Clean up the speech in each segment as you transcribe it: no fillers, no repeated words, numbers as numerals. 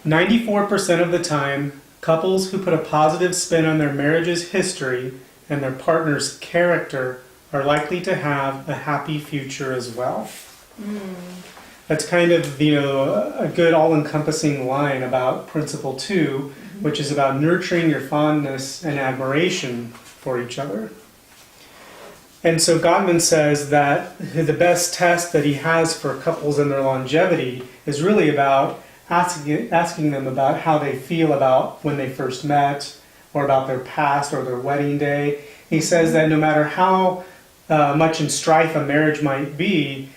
94% of the time, couples who put a positive spin on their marriage's history and their partner's character are likely to have a happy future as well. That's kind of, a good all-encompassing line about Principle 2, which is about nurturing your fondness and admiration for each other. And so Gottman says that the best test that he has for couples and their longevity is really about asking them about how they feel about when they first met, or about their past or their wedding day. He says that no matter how much in strife a marriage might be,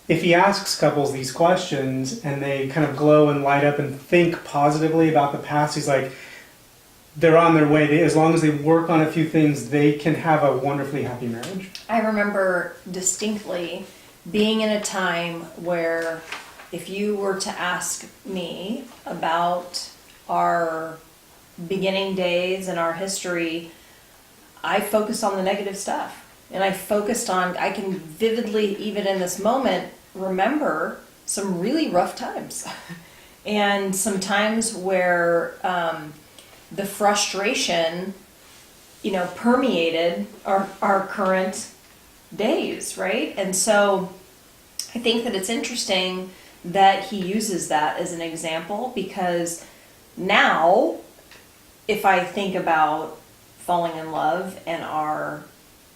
if he asks couples these questions and they kind of glow and light up and think positively about the past, he's like, they're on their way. As long as they work on a few things, they can have a wonderfully happy marriage. I remember distinctly being in a time where if you were to ask me about our beginning days and our history, I focused on the negative stuff. And I can vividly, even in this moment, remember some really rough times. And some times where the frustration, permeated our current days, right? And so I think that it's interesting that he uses that as an example, because now, if I think about falling in love and our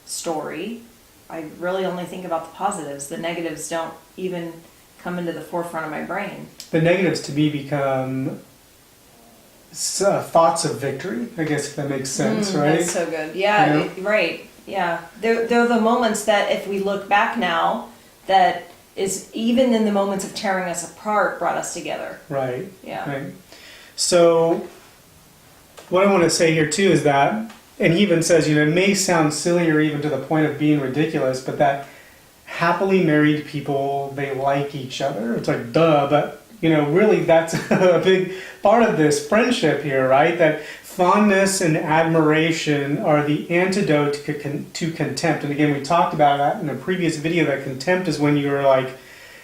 story, I really only think about the positives. The negatives don't even come into the forefront of my brain. The negatives to me become thoughts of victory, I guess, if that makes sense, right? That's so good. Yeah, right. Yeah. They're the moments that if we look back now, that is even in the moments of tearing us apart brought us together. Right. Yeah. Right. So what I want to say here too is that, and he even says, it may sound silly or even to the point of being ridiculous, but that happily married people, they like each other. It's like, duh, but really that's a big part of this friendship here, right? That fondness and admiration are the antidote to contempt. And again, we talked about that in a previous video, that contempt is when you're like,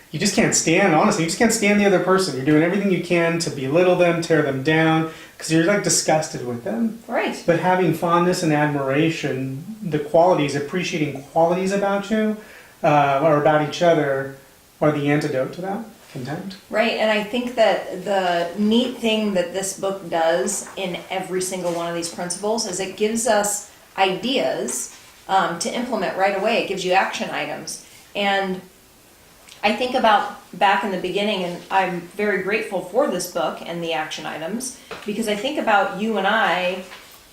you just can't stand, honestly, you just can't stand the other person. You're doing everything you can to belittle them, tear them down, because you're like disgusted with them. Right. But having fondness and admiration, the qualities, appreciating qualities about you or about each other, are the antidote to that contempt. Right, and I think that the neat thing that this book does in every single one of these principles is it gives us ideas to implement right away. It gives you action items. And I think about back in the beginning, and I'm very grateful for this book and the action items, because I think about you and I,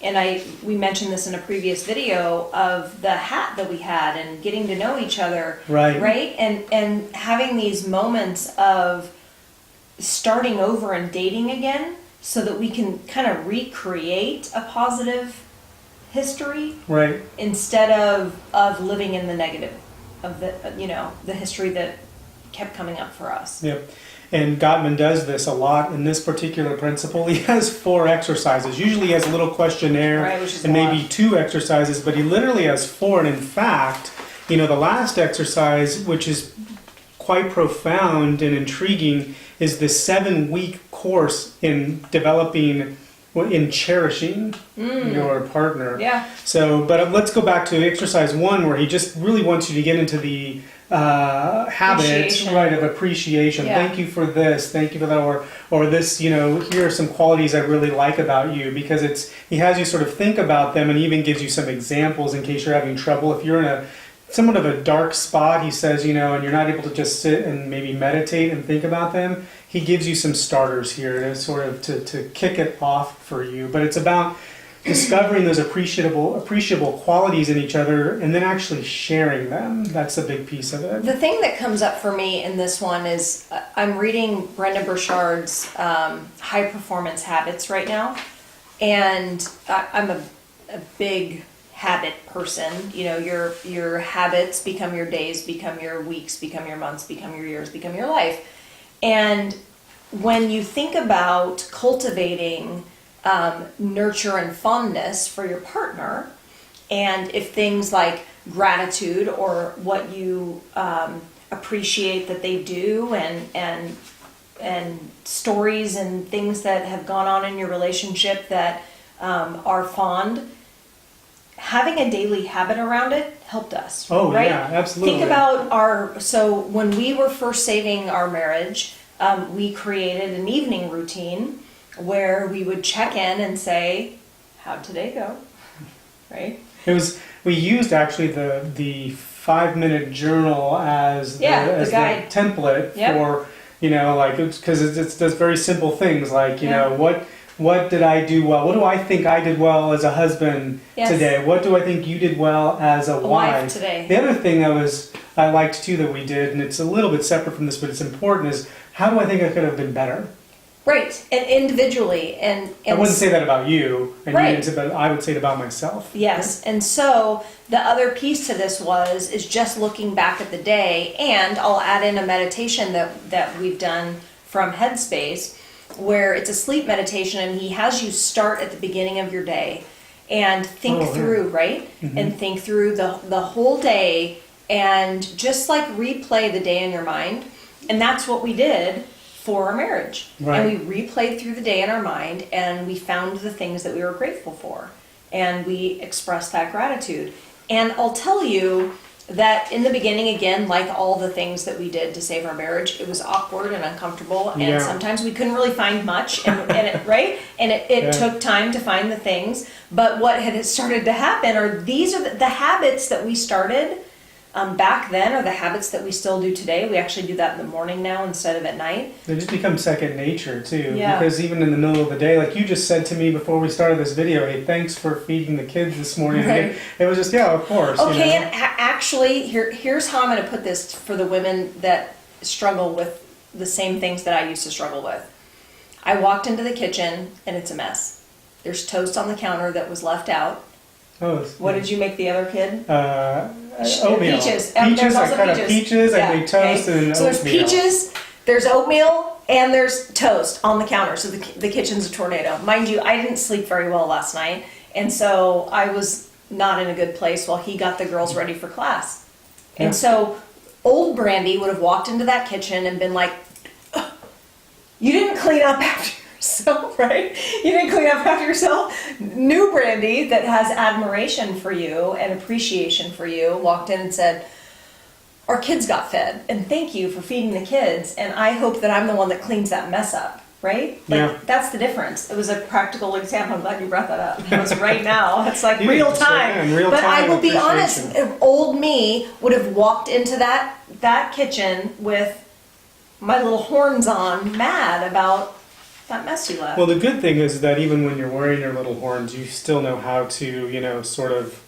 and we mentioned this in a previous video, of the hat that we had and getting to know each other. Right? And having these moments of starting over and dating again so that we can kind of recreate a positive history. Right. Instead of living in the negative of the history that kept coming up for us. Yep. And Gottman does this a lot in this particular principle. He has 4 exercises. Usually he has a little questionnaire, right, and maybe 2 exercises, but he literally has 4. And in fact, the last exercise, which is quite profound and intriguing, is the 7-week course in cherishing your partner. Yeah. So, but let's go back to exercise 1, where he just really wants you to get into the habit, right, of appreciation. Yeah. Thank you for this, thank you for that, or this, here are some qualities I really like about you, because he has you sort of think about them, and he even gives you some examples in case you're having trouble. If you're in somewhat of a dark spot, he says, and you're not able to just sit and maybe meditate and think about them, he gives you some starters here to sort of to kick it off for you. But it's about discovering those appreciable qualities in each other and then actually sharing them. That's a big piece of it. The thing that comes up for me in this one is I'm reading Brenda Burchard's High Performance Habits right now, and I'm a big habit person. Your habits become your days, become your weeks, become your months, become your years, become your life. And when you think about cultivating nurture and fondness for your partner, and if things like gratitude or what you appreciate that they do and stories and things that have gone on in your relationship that are fond, having a daily habit around it helped us. Oh, right? yeah, absolutely. Think about so when we were first saving our marriage, we created an evening routine where we would check in and say, how'd today go? Right? We used actually the 5-minute journal as the guide. template for, like, because it does very simple things like, what did I do well? What do I think I did well as a husband today? What do I think you did well as a wife today? The other thing I liked too that we did, and it's a little bit separate from this, but it's important, is how do I think I could have been better? Right, and individually, and I wouldn't say that about you, and right. you didn't say that. I would say it about myself. Yes, and so the other piece to this is just looking back at the day, and I'll add in a meditation that we've done from Headspace, where it's a sleep meditation, and he has you start at the beginning of your day and think through, right? Mm-hmm. And think through the whole day, and just like replay the day in your mind, and that's what we did for our marriage. Right. And we replayed through the day in our mind, and we found the things that we were grateful for, and we expressed that gratitude. And I'll tell you that in the beginning, again, like all the things that we did to save our marriage, it was awkward and uncomfortable, and sometimes we couldn't really find much, and it, right? And it took time to find the things. But what had started to happen these are the habits that we started back then are the habits that we still do today. We actually do that in the morning now instead of at night. They just become second nature too. Yeah. Because even in the middle of the day, like you just said to me before we started this video, hey, thanks for feeding the kids this morning. Right. It was just, of course. Okay, and actually, here's how I'm going to put this for the women that struggle with the same things that I used to struggle with. I walked into the kitchen and it's a mess. There's toast on the counter that was left out. Oh, what did you make the other kid? Oatmeal. Peaches. Peaches. I cut up peaches. I made toast and so oatmeal. So there's peaches, there's oatmeal, and there's toast on the counter. So the kitchen's a tornado. Mind you, I didn't sleep very well last night, and so I was not in a good place while he got the girls ready for class. And so old Brandy would have walked into that kitchen and been like, you didn't clean up after yourself, right? You didn't clean up after yourself. New Brandy that has admiration for you and appreciation for you walked in and said, our kids got fed, and thank you for feeding the kids, and I hope that I'm the one that cleans that mess up, right? Like, that's the difference. It was a practical example. I'm glad you brought that up. It was right now. It's like real time. But I will be honest, old me would have walked into that kitchen with my little horns on, mad about that mess you left. Well, the good thing is that even when you're wearing your little horns, you still know how to, sort of.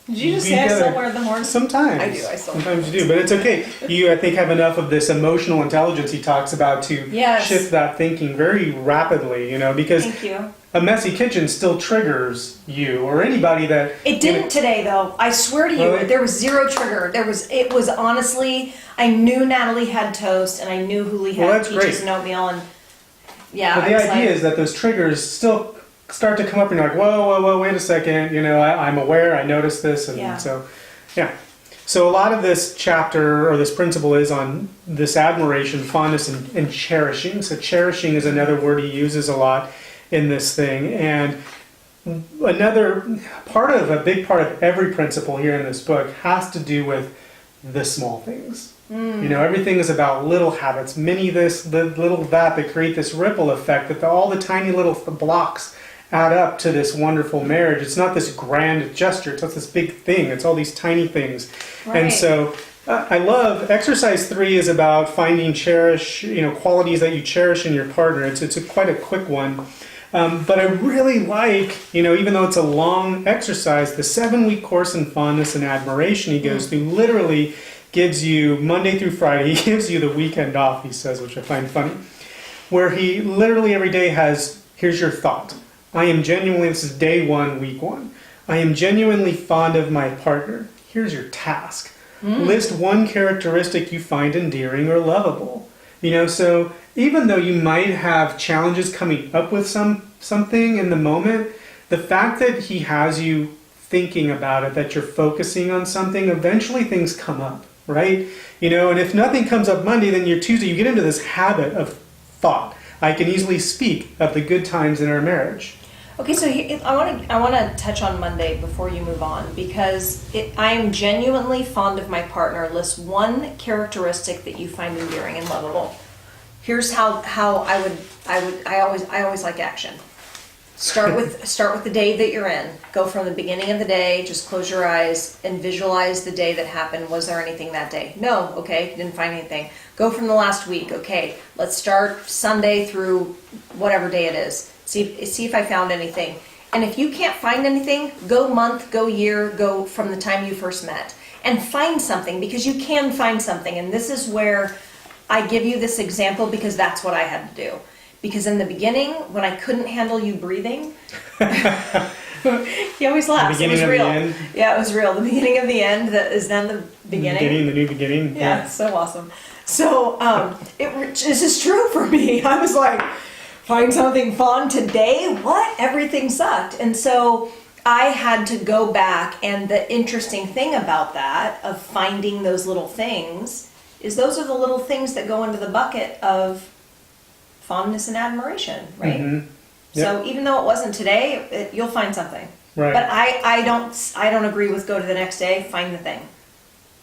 Did you just say I still wear the horns? Sometimes. I do. Sometimes you do, but it's okay. You, I think, have enough of this emotional intelligence he talks about to shift that thinking very rapidly, because Thank you. A messy kitchen still triggers you or anybody that... It didn't today, though. I swear to you, there was zero trigger. It was honestly, I knew Natalie had toast, and I knew Huli had peaches and oatmeal, and but the idea is that those triggers still start to come up and you're like, whoa, wait a second, I'm aware, I noticed this, and so a lot of this chapter or this principle is on this admiration, fondness, and cherishing. So cherishing is another word he uses a lot in this thing, and another a big part of every principle here in this book has to do with the small things. Everything is about little habits, many this, the little that create this ripple effect, that all the tiny little blocks add up to this wonderful marriage. It's not this grand gesture, it's not this big thing, it's all these tiny things. Right. And so I love, exercise 3 is about finding qualities that you cherish in your partner. It's quite a quick one. But I really like, even though it's a long exercise, the 7-week course in fondness and admiration he goes through literally gives you Monday through Friday. He gives you the weekend off, he says, which I find funny, where he literally every day has, here's your thought. I am genuinely, this is day 1, week 1. I am genuinely fond of my partner. Here's your task. List one characteristic you find endearing or lovable. So even though you might have challenges coming up with something in the moment, the fact that he has you thinking about it, that you're focusing on something, eventually things come up, right? And if nothing comes up Monday, then you're Tuesday, you get into this habit of thought. I can easily speak of the good times in our marriage. Okay, so I want to touch on Monday before you move on, because I am genuinely fond of my partner. List one characteristic that you find endearing and lovable. Here's how I always like action. Start with the day that you're in. Go from the beginning of the day. Just close your eyes and visualize the day that happened. Was there anything that day? No. Okay, didn't find anything. Go from the last week. Okay, let's start Sunday through whatever day it is. See if I found anything. And if you can't find anything, go month, go year, go from the time you first met. And find something, because you can find something. And this is where I give you this example, because that's what I had to do. Because in the beginning, when I couldn't handle you breathing, he always laughs. It was real. Yeah, it was real. The beginning of the end that is then the beginning. The new beginning. Yeah, it's so awesome. So this is true for me. I was like, find something fun today? What? Everything sucked. And so I had to go back, and the interesting thing about that, of finding those little things, is those are the little things that go into the bucket of fondness and admiration, right? Mm-hmm. Yep. So even though it wasn't today, you'll find something. Right. But I don't agree with go to the next day. Find the thing.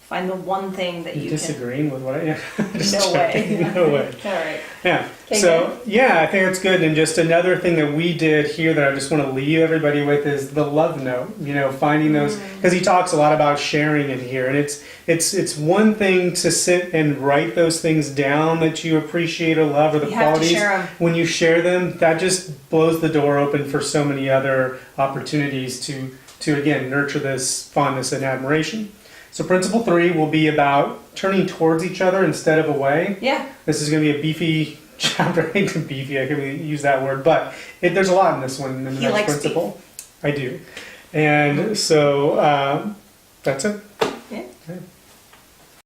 Find the one thing that you disagreeing with what I No way. No way. All right. Yeah. Okay, So yeah, I think that's good. And just another thing that we did here that I just want to leave everybody with is the love note. Finding those, because he talks a lot about sharing in here, and it's one thing to sit and write those things down that you appreciate or love, or the You have to qualities. share 'em. When you share them, that just blows the door open for so many other opportunities to again nurture this fondness and admiration. So principle 3 will be about turning towards each other instead of away. Yeah. This is going to be a beefy chapter. I hate to beefy, I can use that word, but there's a lot in this one, in the He next likes principle. I do. And so that's it. Yeah. Okay.